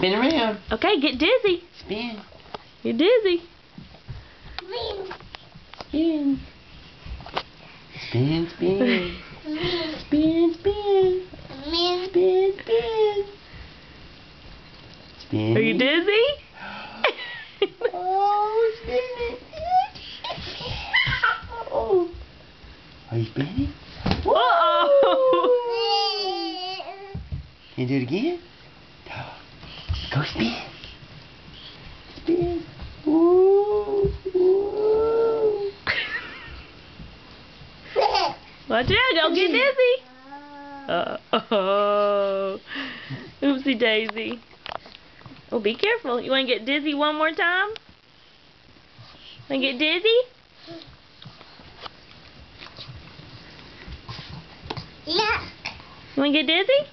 Spin around. Okay, get dizzy. Spin. You're dizzy. Spin. Spin, spin. Spin, spin. Spin, spin. Spin. Are you dizzy? Oh, spinning. Oh. Are you spinning? Uh-oh. Can you do it again? Go spin. Spin. Ooh. Ooh. Watch out, don't get dizzy. Uh-oh. Oopsie daisy. Oh, be careful. You want to get dizzy one more time? Want to get dizzy? Yeah. You want to get dizzy?